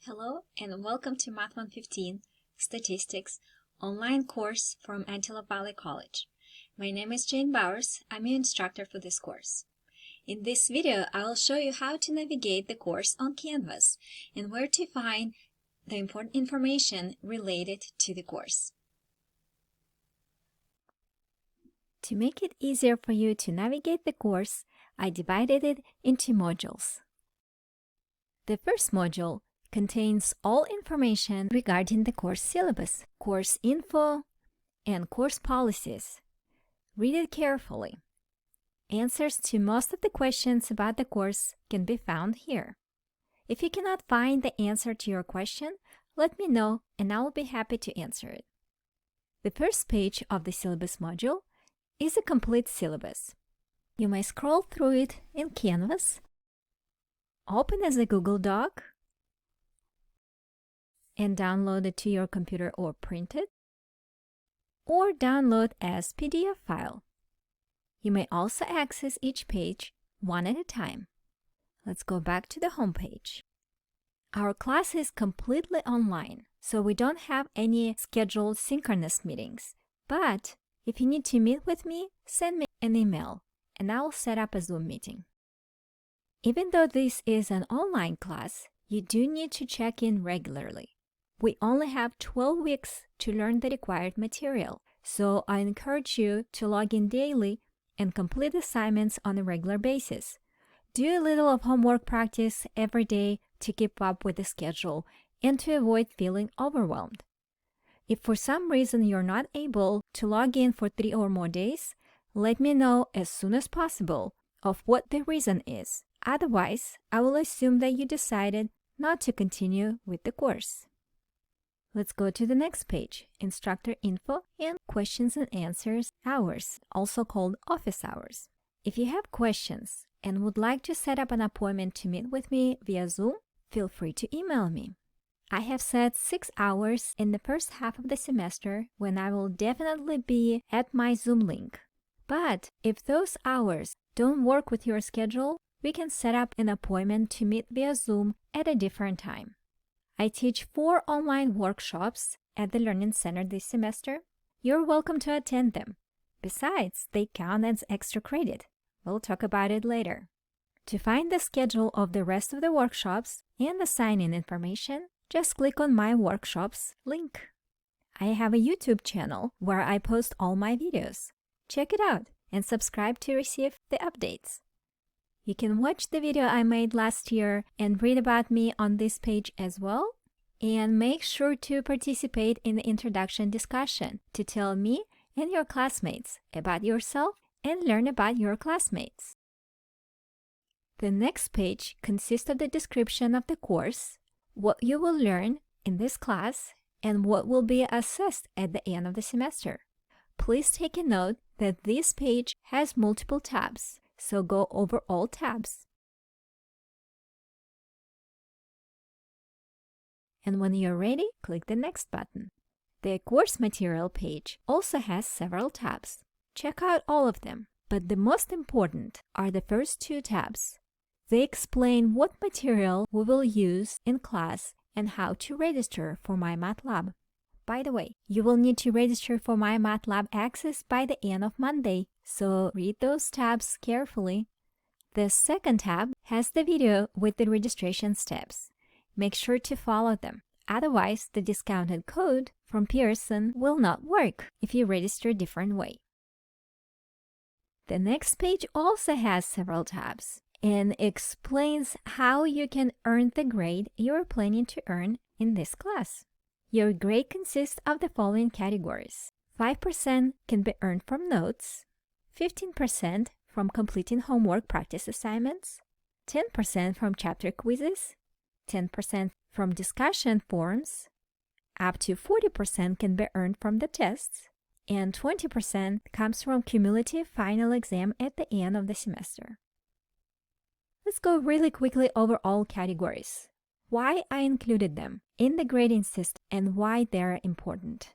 Hello and welcome to Math 115 Statistics online course from Antelope Valley College. My name is Jane Bowers. I'm your instructor for this course. In this video, I will show you how to navigate the course on Canvas and where to find the important information related to the course. To make it easier for you to navigate the course, I divided it into modules. The first module contains all information regarding the course syllabus, course info, and course policies. Read it carefully. Answers to most of the questions about the course can be found here. If you cannot find the answer to your question, let me know and I will be happy to answer it. The first page of the syllabus module is a complete syllabus. You may scroll through it in Canvas, open as a Google Doc, and download it to your computer or print it, or download as PDF file. You may also access each page one at a time. Let's go back to the home page. Our class is completely online, so we don't have any scheduled synchronous meetings. But if you need to meet with me, send me an email and I will set up a Zoom meeting. Even though this is an online class, you do need to check in regularly. We only have 12 weeks to learn the required material, so I encourage you to log in daily and complete assignments on a regular basis. Do a little of homework practice every day to keep up with the schedule and to avoid feeling overwhelmed. If for some reason you're not able to log in for 3 or more days, let me know as soon as possible of what the reason is. Otherwise, I will assume that you decided not to continue with the course. Let's go to the next page, Instructor Info and Questions and Answers Hours, also called Office Hours. If you have questions and would like to set up an appointment to meet with me via Zoom, feel free to email me. I have set 6 hours in the first half of the semester when I will definitely be at my Zoom link. But if those hours don't work with your schedule, we can set up an appointment to meet via Zoom at a different time. I teach 4 online workshops at the Learning Center this semester. You're welcome to attend them. Besides, they count as extra credit. We'll talk about it later. To find the schedule of the rest of the workshops and the sign-in information, just click on My Workshops link. I have a YouTube channel where I post all my videos. Check it out and subscribe to receive the updates. You can watch the video I made last year and read about me on this page as well. And make sure to participate in the introduction discussion to tell me and your classmates about yourself and learn about your classmates. The next page consists of the description of the course, what you will learn in this class, and what will be assessed at the end of the semester. Please take a note that this page has multiple tabs, so go over all tabs. And when you're ready, click the Next button. The course material page also has several tabs. Check out all of them, but the most important are the first 2 tabs. They explain what material we will use in class and how to register for MyMathLab. By the way, you will need to register for MyMathLab Access by the end of Monday, so read those tabs carefully. The second tab has the video with the registration steps. Make sure to follow them. Otherwise, the discounted code from Pearson will not work if you register a different way. The next page also has several tabs and explains how you can earn the grade you're planning to earn in this class. Your grade consists of the following categories. 5% can be earned from notes, 15% from completing homework practice assignments, 10% from chapter quizzes, 10% from discussion forums, up to 40% can be earned from the tests, and 20% comes from cumulative final exam at the end of the semester. Let's go really quickly over all categories, why I included them in the grading system and why they're important.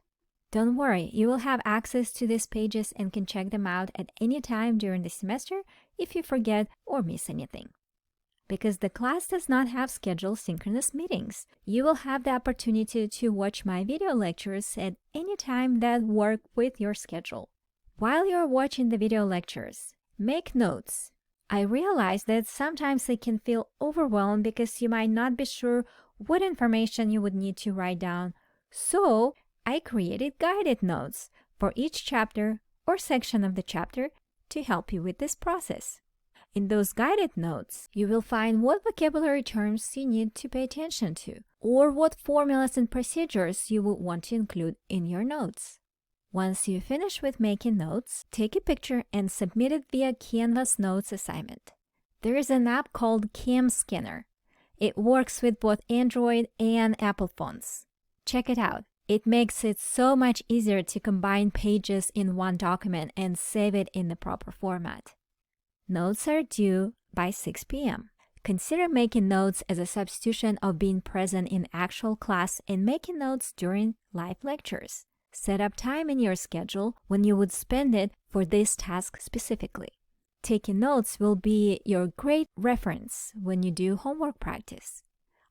Don't worry, you will have access to these pages and can check them out at any time during the semester if you forget or miss anything. Because the class does not have scheduled synchronous meetings, you will have the opportunity to watch my video lectures at any time that work with your schedule. While you're watching the video lectures, make notes. I realize that sometimes it can feel overwhelmed because you might not be sure what information you would need to write down. So, I created guided notes for each chapter or section of the chapter to help you with this process. In those guided notes, you will find what vocabulary terms you need to pay attention to, or what formulas and procedures you would want to include in your notes. Once you finish with making notes, take a picture and submit it via Canvas Notes assignment. There is an app called Cam Scanner. It works with both Android and Apple phones. Check it out. It makes it so much easier to combine pages in one document and save it in the proper format. Notes are due by 6 p.m. Consider making notes as a substitution of being present in actual class and making notes during live lectures. Set up time in your schedule when you would spend it for this task specifically. Taking notes will be your great reference when you do homework practice.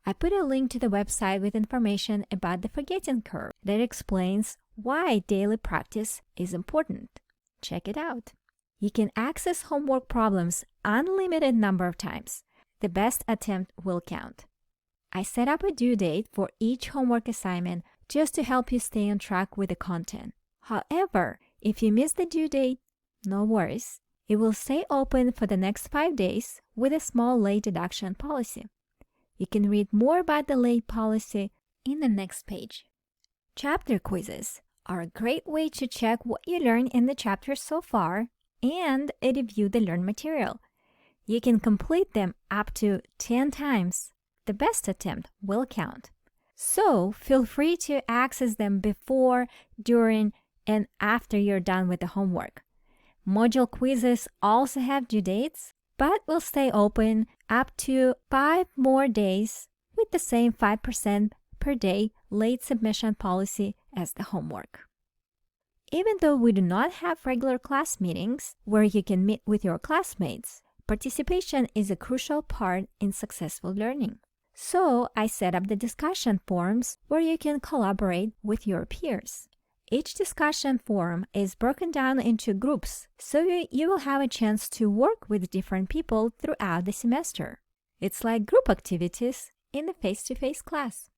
I put a link to the website with information about the forgetting curve that explains why daily practice is important. Check it out. You can access homework problems unlimited number of times. The best attempt will count. I set up a due date for each homework assignment just to help you stay on track with the content. However, if you miss the due date, no worries. It will stay open for the next 5 days with a small late deduction policy. You can read more about the late policy in the next page. Chapter quizzes are a great way to check what you learned in the chapter so far and review the learned material. You can complete them up to 10 times. The best attempt will count. So feel free to access them before, during, and after you're done with the homework. Module quizzes also have due dates, but will stay open up to 5 more days with the same 5% per day late submission policy as the homework. Even though we do not have regular class meetings where you can meet with your classmates, participation is a crucial part in successful learning. So I set up the discussion forums where you can collaborate with your peers. Each discussion forum is broken down into groups, so you will have a chance to work with different people throughout the semester. It's like group activities in the face-to-face class.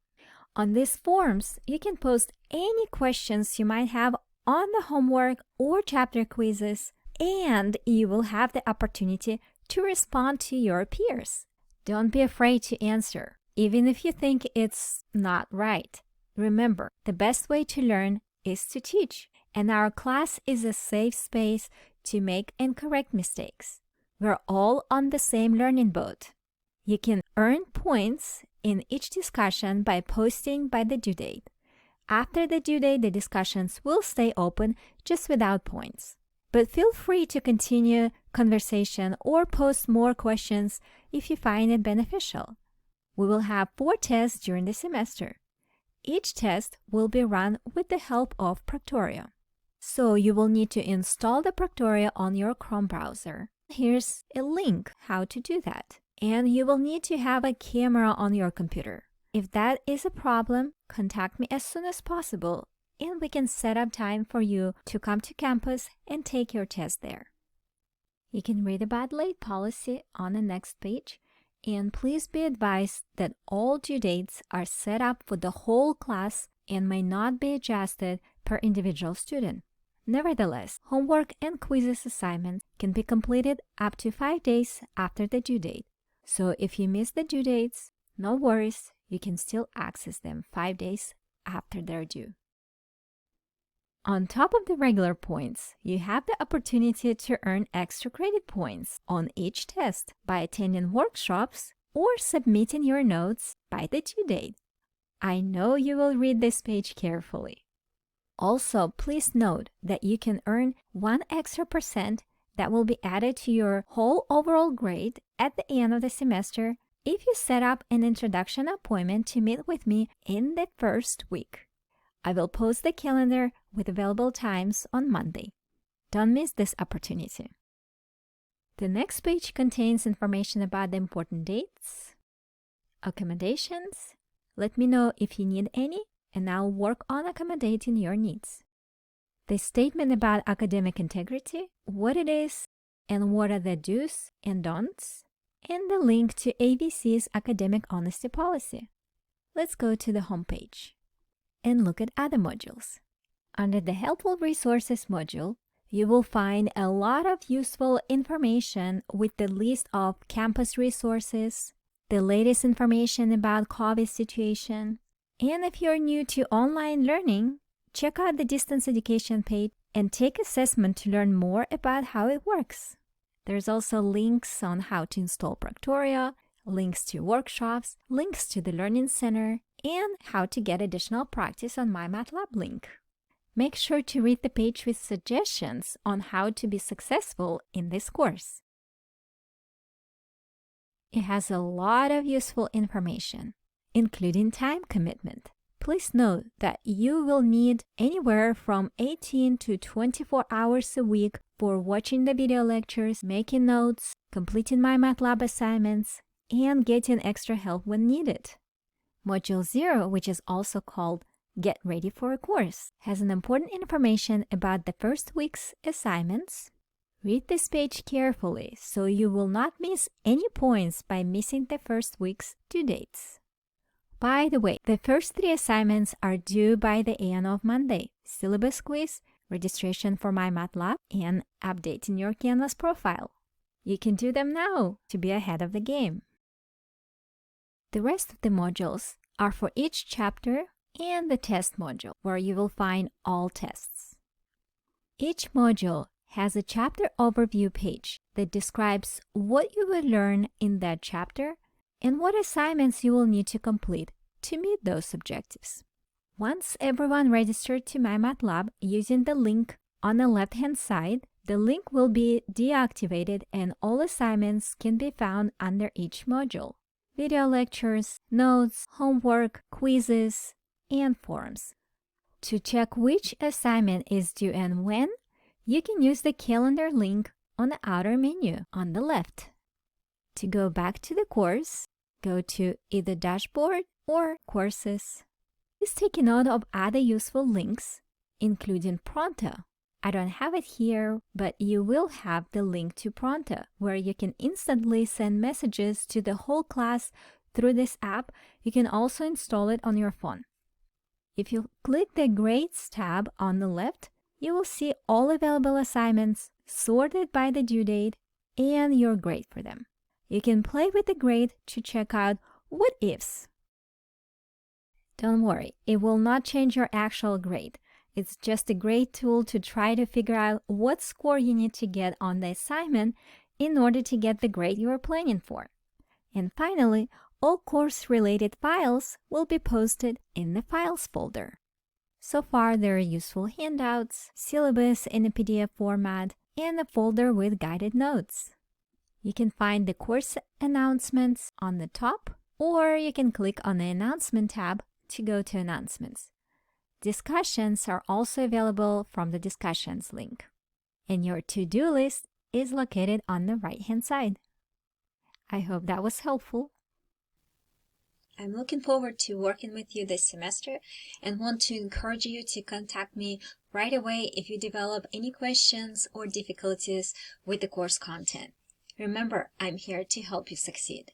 On these forums, you can post any questions you might have on the homework or chapter quizzes, and you will have the opportunity to respond to your peers. Don't be afraid to answer, even if you think it's not right. Remember, the best way to learn is to teach, and our class is a safe space to make and correct mistakes. We're all on the same learning boat. You can earn points in each discussion by posting by the due date. After the due date, the discussions will stay open just without points. But feel free to continue conversation or post more questions if you find it beneficial. We will have 4 tests during the semester. Each test will be run with the help of Proctorio. So you will need to install the Proctorio on your Chrome browser. Here's a link how to do that. And you will need to have a camera on your computer. If that is a problem, contact me as soon as possible and we can set up time for you to come to campus and take your test there. You can read about late policy on the next page, and please be advised that all due dates are set up for the whole class and may not be adjusted per individual student. Nevertheless, homework and quizzes assignments can be completed up to 5 days after the due date. So if you miss the due dates, no worries, you can still access them 5 days after they're due. On top of the regular points, you have the opportunity to earn extra credit points on each test by attending workshops or submitting your notes by the due date. I know you will read this page carefully. Also, please note that you can earn 1 extra % that will be added to your whole overall grade at the end of the semester if you set up an introduction appointment to meet with me in the first week. I will post the calendar with available times on Monday. Don't miss this opportunity. The next page contains information about the important dates, accommodations. Let me know if you need any, and I'll work on accommodating your needs. The statement about academic integrity, what it is, and what are the do's and don'ts, and the link to AVC's academic honesty policy. Let's go to the home page and look at other modules. Under the Helpful Resources module, you will find a lot of useful information with the list of campus resources, the latest information about COVID situation, and if you're new to online learning, check out the distance education page and take assessment to learn more about how it works. There's also links on how to install Proctoria, links to workshops, links to the Learning Center, and how to get additional practice on MyMathLab link. Make sure to read the page with suggestions on how to be successful in this course. It has a lot of useful information, including time commitment. Please note that you will need anywhere from 18 to 24 hours a week for watching the video lectures, making notes, completing MyMathLab assignments, and getting extra help when needed. Module 0, which is also called Get Ready for a Course, has an important information about the first week's assignments. Read this page carefully so you will not miss any points by missing the first week's due dates. By the way, the first 3 assignments are due by the end of Monday: syllabus quiz, registration for MyMathLab, and updating your Canvas profile. You can do them now to be ahead of the game. The rest of the modules are for each chapter and the test module, where you will find all tests. Each module has a chapter overview page that describes what you will learn in that chapter and what assignments you will need to complete to meet those objectives. Once everyone registered to MyMathLab using the link on the left-hand side, the link will be deactivated and all assignments can be found under each module: video lectures, notes, homework, quizzes, and forums. To check which assignment is due and when, you can use the calendar link on the outer menu on the left. To go back to the course, go to either Dashboard or Courses. Please take note of other useful links, including Pronto. I don't have it here, but you will have the link to Pronto, where you can instantly send messages to the whole class through this app. You can also install it on your phone. If you click the Grades tab on the left, you will see all available assignments sorted by the due date and your grade for them. You can play with the grade to check out what ifs. Don't worry, it will not change your actual grade. It's just a great tool to try to figure out what score you need to get on the assignment in order to get the grade you are planning for. And finally, all course-related files will be posted in the Files folder. So far, there are useful handouts, syllabus in a PDF format, and a folder with guided notes. You can find the course announcements on the top, or you can click on the Announcement tab to go to Announcements. Discussions are also available from the Discussions link. And your to-do list is located on the right-hand side. I hope that was helpful. I'm looking forward to working with you this semester and want to encourage you to contact me right away if you develop any questions or difficulties with the course content. Remember, I'm here to help you succeed.